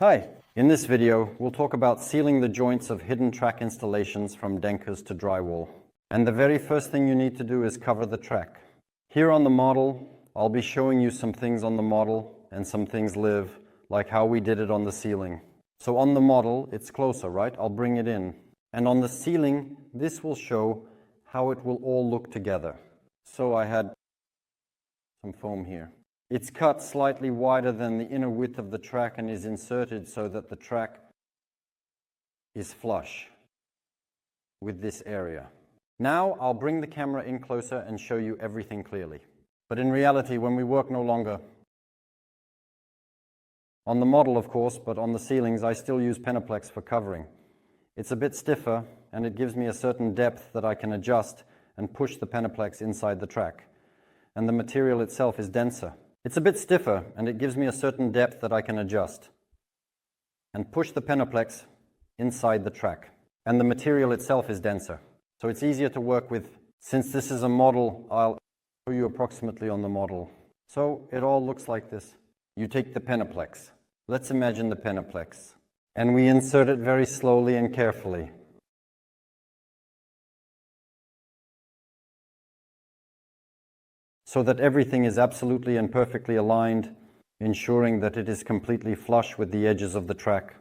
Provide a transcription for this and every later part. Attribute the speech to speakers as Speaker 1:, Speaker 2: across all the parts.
Speaker 1: Hi! In this video, we'll talk about sealing the joints of hidden track installations from DENKIRS to drywall. And the very first thing you need to do is cover the track. Here on the model, I'll be showing you some things on the model and some things live, like how we did it on the ceiling. So on the model, it's closer, right? I'll bring it in. And on the ceiling, this will show how it will all look together. So I had some foam here. It's cut slightly wider than the inner width of the track and is inserted so that the track is flush with this area. Now I'll bring the camera in closer and show you everything clearly. But in reality, when we work no longer on the model, of course, but on the ceilings, I still use Penoplex for covering. It's a bit stiffer and it gives me a certain depth that I can adjust and push the Penoplex inside the track. And the material itself is denser. It's a bit stiffer and it gives me a certain depth that I can adjust and push the Penoplex inside the track. And the material itself is denser. So it's easier to work with. Since this is a model, I'll show you approximately on the model. So it all looks like this. You take the Penoplex. Let's imagine the Penoplex. And we insert it very slowly and carefully. So that everything is absolutely and perfectly aligned, ensuring that it is completely flush with the edges of the track.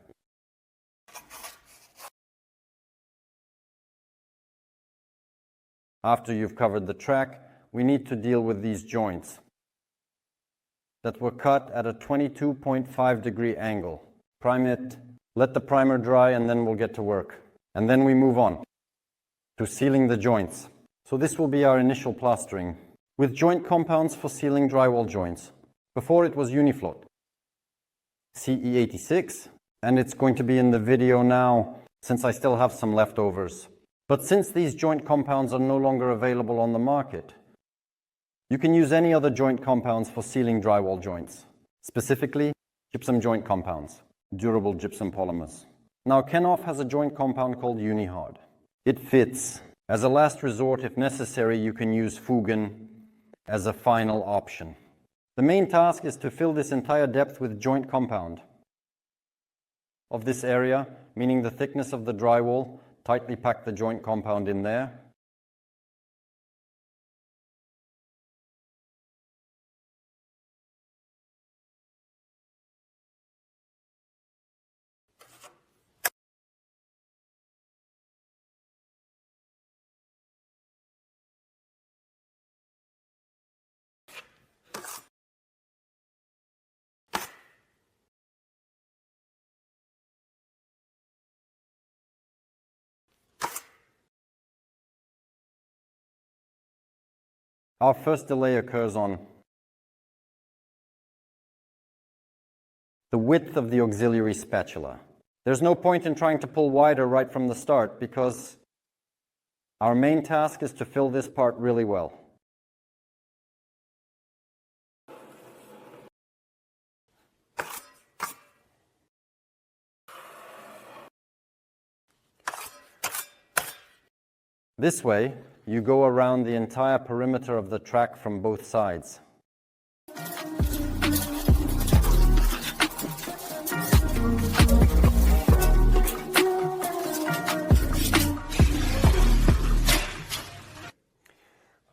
Speaker 1: After you've covered the track, we need to deal with these joints that were cut at a 22.5-degree angle. Prime it, let the primer dry, and then we'll get to work. And then we move on to sealing the joints. So this will be our initial plastering with joint compounds for sealing drywall joints. Before it was Unifloat, CE86, and it's going to be in the video now since I still have some leftovers. But since these joint compounds are no longer available on the market, you can use any other joint compounds for sealing drywall joints, specifically gypsum joint compounds, durable gypsum polymers. Now Kenoff has a joint compound called Unihard. It fits. As a last resort, if necessary, you can use Fugen as a final option. The main task is to fill this entire depth with joint compound of this area, meaning the thickness of the drywall. Tightly pack the joint compound in there. Our first delay occurs on the width of the auxiliary spatula. There's no point in trying to pull wider right from the start because our main task is to fill this part really well. This way, you go around the entire perimeter of the track from both sides.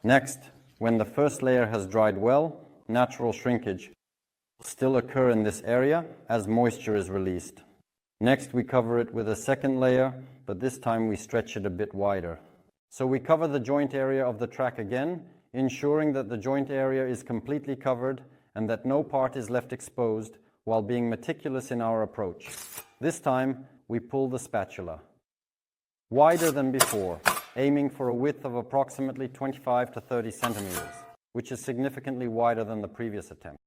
Speaker 1: Next, when the first layer has dried well, natural shrinkage will still occur in this area as moisture is released. Next, we cover it with a second layer, but this time we stretch it a bit wider. So we cover the joint area of the track again, ensuring that the joint area is completely covered and that no part is left exposed while being meticulous in our approach. This time, we pull the spatula wider than before, aiming for a width of approximately 25 to 30 centimeters, which is significantly wider than the previous attempt.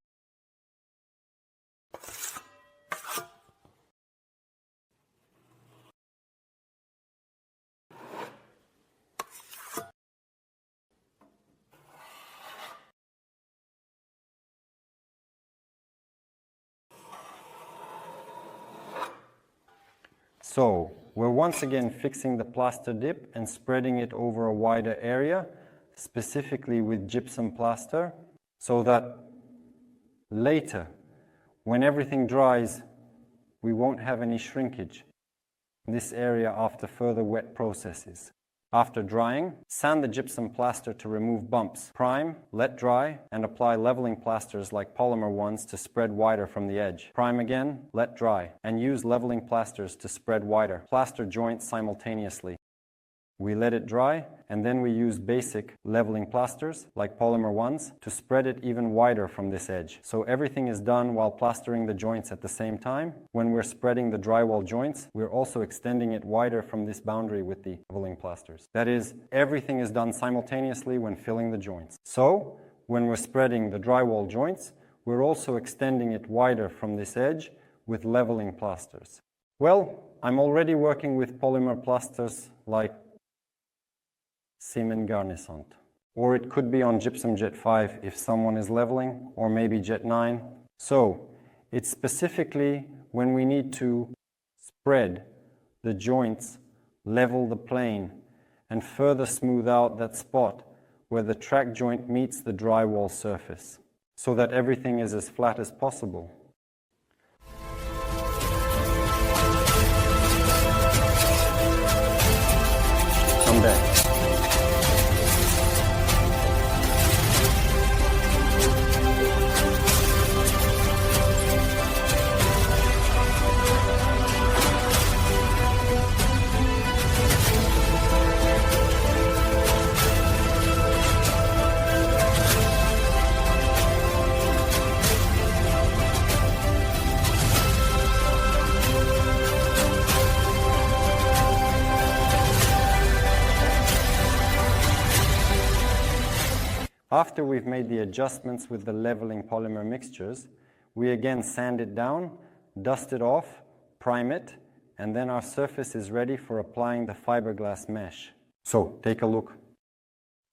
Speaker 1: So, we're once again fixing the plaster dip and spreading it over a wider area, specifically with gypsum plaster, so that later, when everything dries we won't have any shrinkage in this area after further wet processes. After drying, sand the gypsum plaster to remove bumps. Prime, let dry, and apply leveling plasters like polymer ones to spread wider from the edge. Prime again, let dry, and use leveling plasters to spread wider. Plaster joints simultaneously. We let it dry, and then we use basic leveling plasters, like polymer ones, to spread it even wider from this edge. So everything is done while plastering the joints at the same time. When we're spreading the drywall joints, we're also extending it wider from this boundary with the leveling plasters. That is, everything is done simultaneously when filling the joints. So, when we're spreading the drywall joints, we're also extending it wider from this edge with leveling plasters. Well, I'm already working with polymer plasters like Cement Garnissant. Or it could be on Gypsum Jet 5 if someone is leveling, or maybe Jet 9. So, it's specifically when we need to spread the joints, level the plane, and further smooth out that spot where the track joint meets the drywall surface, so that everything is as flat as possible. Someday. After we've made the adjustments with the leveling polymer mixtures, we again sand it down, dust it off, prime it, and then our surface is ready for applying the fiberglass mesh. So, take a look.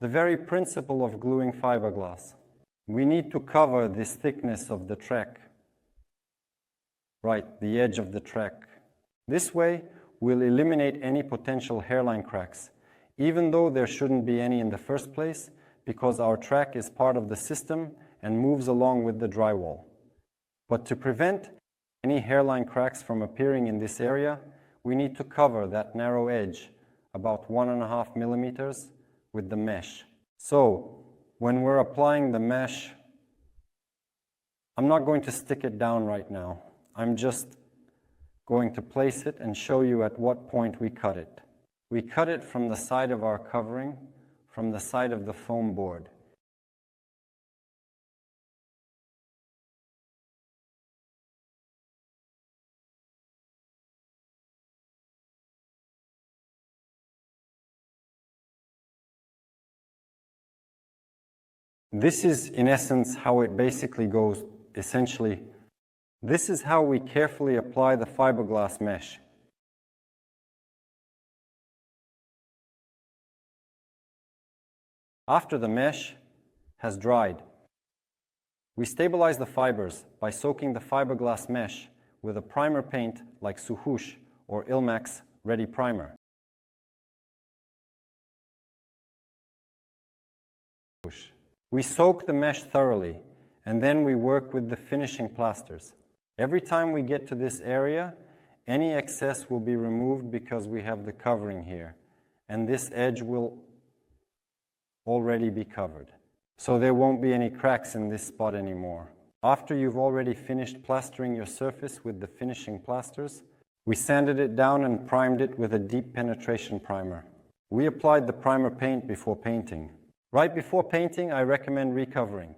Speaker 1: The very principle of gluing fiberglass. We need to cover this thickness of the track. Right, the edge of the track. This way, we'll eliminate any potential hairline cracks, even though there shouldn't be any in the first place, because our track is part of the system and moves along with the drywall. But to prevent any hairline cracks from appearing in this area, we need to cover that narrow edge, about 1.5 millimeters, with the mesh. So, when we're applying the mesh, I'm not going to stick it down right now. I'm just going to place it and show you at what point we cut it. We cut it from the side of our covering, from the side of the foam board. This is, in essence, how it basically goes. Essentially, this is how we carefully apply the fiberglass mesh. After the mesh has dried, we stabilize the fibers by soaking the fiberglass mesh with a primer paint like Suhush or Ilmax Ready Primer. We soak the mesh thoroughly, and then we work with the finishing plasters. Every time we get to this area, any excess will be removed because we have the covering here, and this edge will already be covered. So there won't be any cracks in this spot anymore. After you've already finished plastering your surface with the finishing plasters, we sanded it down and primed it with a deep penetration primer. We applied the primer paint before painting. Right before painting, I recommend recovering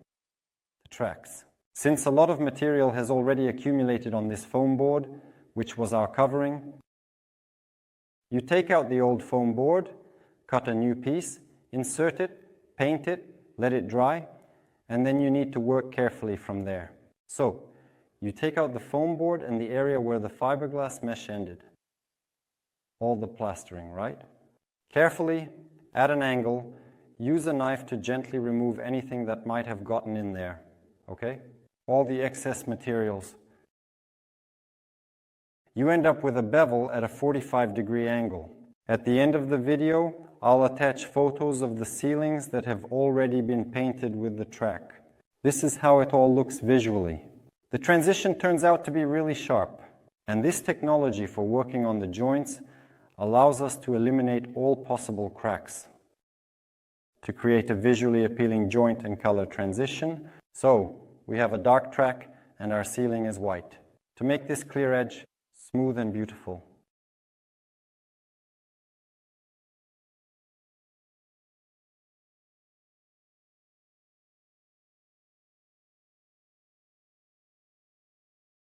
Speaker 1: the tracks. Since a lot of material has already accumulated on this foam board, which was our covering, you take out the old foam board, cut a new piece, insert it, paint it, let it dry, and then you need to work carefully from there. So, you take out the foam board and the area where the fiberglass mesh ended. All the plastering, right? Carefully, at an angle, use a knife to gently remove anything that might have gotten in there, okay? All the excess materials. You end up with a bevel at a 45-degree angle. At the end of the video, I'll attach photos of the ceilings that have already been painted with the track. This is how it all looks visually. The transition turns out to be really sharp. And this technology for working on the joints allows us to eliminate all possible cracks, to create a visually appealing joint and color transition. So we have a dark track and our ceiling is white, to make this clear edge smooth and beautiful.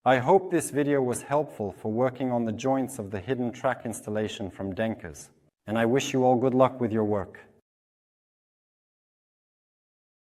Speaker 1: I hope this video was helpful for working on the joints of the hidden track installation from DENKIRS, and I wish you all good luck with your work.